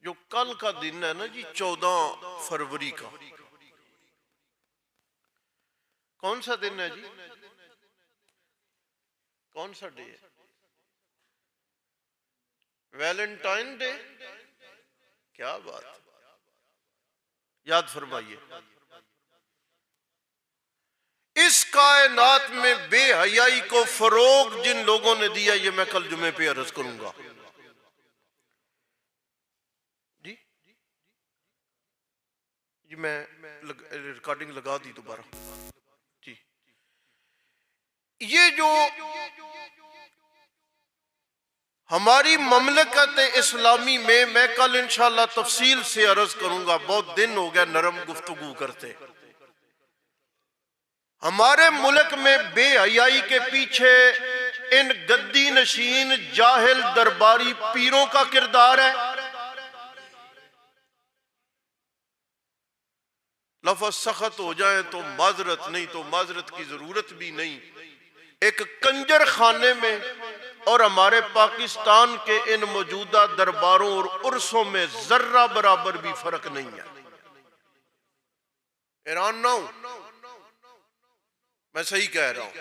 जो कल का दिन है ना जी, 14 फरवरी का, कौन सा दिन है जी? कौन सा डे है? Valentine day. क्या बात, याद फरमाइए। इस कायनात में बेहयाई को फरोग जिन लोगों ने दिया, ये मैं कल जुमे पे अर्ज करूंगा जी। जी मैं रिकॉर्डिंग लगा दी दोबारा जी। ये जो हमारी ममलकत इस्लामी में, मैं कल इंशाल्लाह तफसील से अर्ज करूंगा, बहुत दिन हो गया नरम गुफ्तगू करते। हमारे मुल्क में बेहयाई के पीछे इन गद्दी नशीन जाहिल दरबारी पीरों का किरदार है। लफ्ज़ सख्त हो जाए तो माजरत, नहीं तो माजरत की जरूरत भी नहीं। एक कंजर खाने में और हमारे पाकिस्तान के इन मौजूदा दरबारों और उर्सों में जर्रा बराबर भी फर्क नहीं है। हैरान ना हूं, मैं सही कह रहा हूं।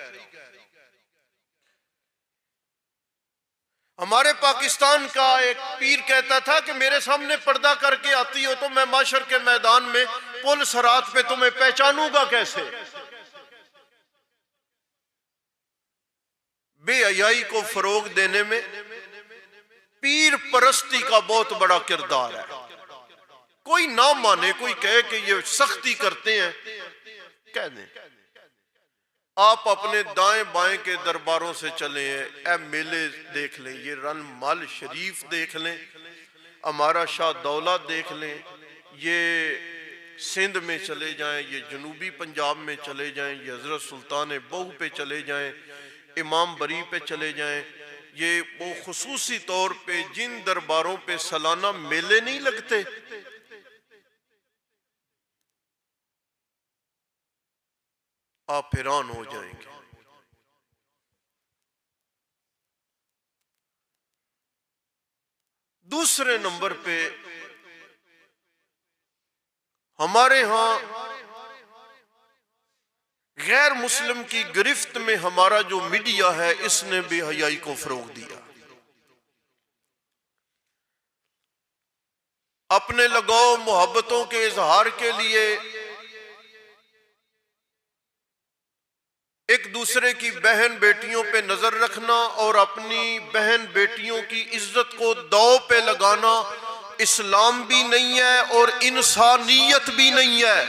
हमारे पाकिस्तान का एक पीर कहता था कि मेरे सामने पर्दा करके आती हो तो मैं माशर के मैदान में पुल सरात पे तुम्हें पहचानूंगा कैसे। बेहयाई को फरोग देने में पीर परस्ती का बहुत बड़ा किरदार है। कोई ना माने, कोई कहे कि ये सख्ती करते हैं, कह दें। आप अपने दाएं बाएं के दरबारों से चले हैं, मेले देख लें, ये रन मल शरीफ देख लें, हमारा शाह दौला देख लें, ये सिंध में चले जाएं, ये जनूबी पंजाब में चले जाएं, ये हजरत सुल्तान बहू पे चले जाएं, इमाम बरी पे चले जाएं, ये वो खुसूसी तौर पे जिन दरबारों पे सालाना मेले नहीं लगते, आप हैरान हो जाएंगे। दूसरे नंबर पे हमारे यहां गैर मुस्लिम की गिरफ्त में हमारा जो मीडिया है, इसने बेहयाई को फरोग दिया। अपने लगाव मोहब्बतों के इजहार के लिए एक दूसरे की बहन बेटियों पे नजर रखना और अपनी बहन बेटियों की इज्जत को दांव पे लगाना इस्लाम भी नहीं है और इंसानियत भी नहीं है।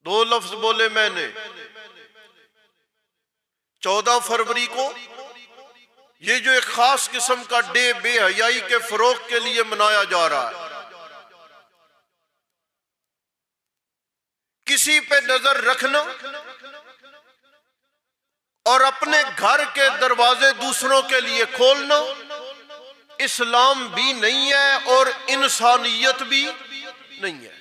दो लफ्ज बोले मैंने। 14 फरवरी को ये जो एक खास किस्म का डे बेहयाई के फरोग के लिए मनाया जा रहा है, किसी पे नजर रखना और अपने घर के दरवाजे दूसरों के लिए खोलना इस्लाम भी नहीं है और इंसानियत भी नहीं है।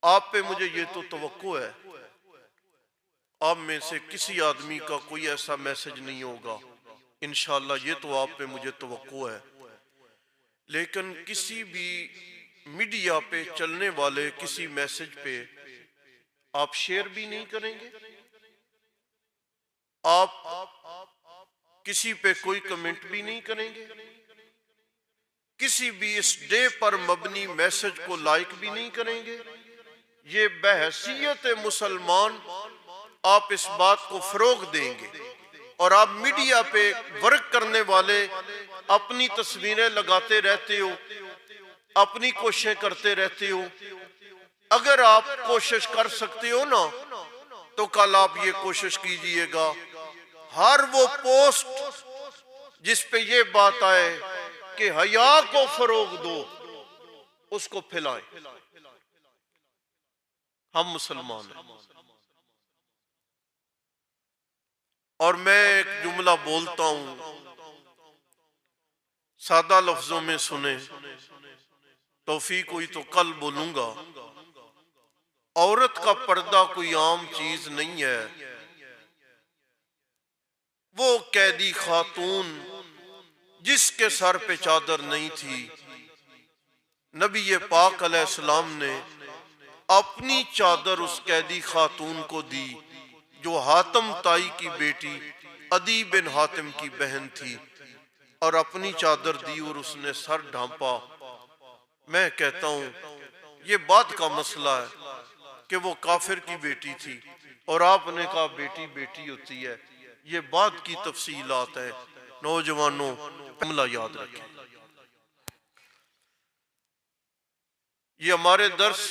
आप पे मुझे ये तो तवक्को है, आप में से किसी आदमी का कोई ऐसा मैसेज नहीं होगा, इंशाअल्लाह, ये तो आप पे मुझे तवक्को है। लेकिन किसी भी मीडिया पे चलने वाले किसी मैसेज पे आप शेयर भी नहीं करेंगे, आप किसी पे कोई कमेंट भी नहीं करेंगे, किसी भी इस डे पर मबनी मैसेज को लाइक भी नहीं करेंगे। ये बहैसियत मुसलमान आप इस बात को फरोग देंगे और आप मीडिया पे वर्क करने वाले अपनी तस्वीरें लगाते रहते हो, अपनी कोशिशें करते रहते हो। अगर आप कोशिश कर सकते हो ना, तो कल आप ये कोशिश कीजिएगा, हर वो पोस्ट जिस पे ये बात आए कि हया को फरोग दो, उसको फैलाएं। हम मुसलमान हैं। और मैं एक जुमला बोलता हूं, सादा लफ्जों में सुने, तौफीक हुई तो कल बोलूंगा। औरत का पर्दा कोई आम चीज नहीं है, वो कैदी खातून जिसके सर पे चादर नहीं थी, नबी पाक अलैहिस्सलाम ने अपनी चादर उस कैदी खातून को दी जो हातिम ताई की बेटी अदी बिन हातिम की बहन थी, और अपनी चादर दी और उसने सर ढांपा। मैं कहता हूं ये बात का मसला है कि वो काफिर की बेटी थी और आपने कहा बेटी बेटी होती है। ये बात की तफसीलात है। नौजवानों हमला याद रखें। ये हमारे दर्स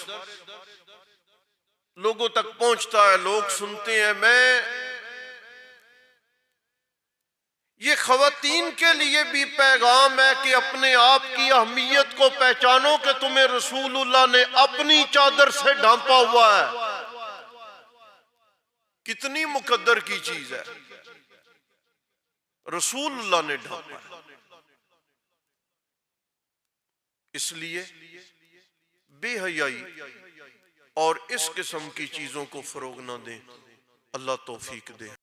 लोगों तक पहुंचता है, लोग सुनते हैं। ये खवातीन के लिए भी पैगाम है कि अपने आप की अहमियत को पहचानो कि तुम्हें रसूलुल्लाह ने अपनी चादर से ढांपा हुआ है। कितनी मुकद्दर की चीज है, रसूलुल्लाह ने ढांपा है। इसलिए बेहयाई और इस किस्म की चीजों को फरोग ना दें। अल्लाह तौफीक दे।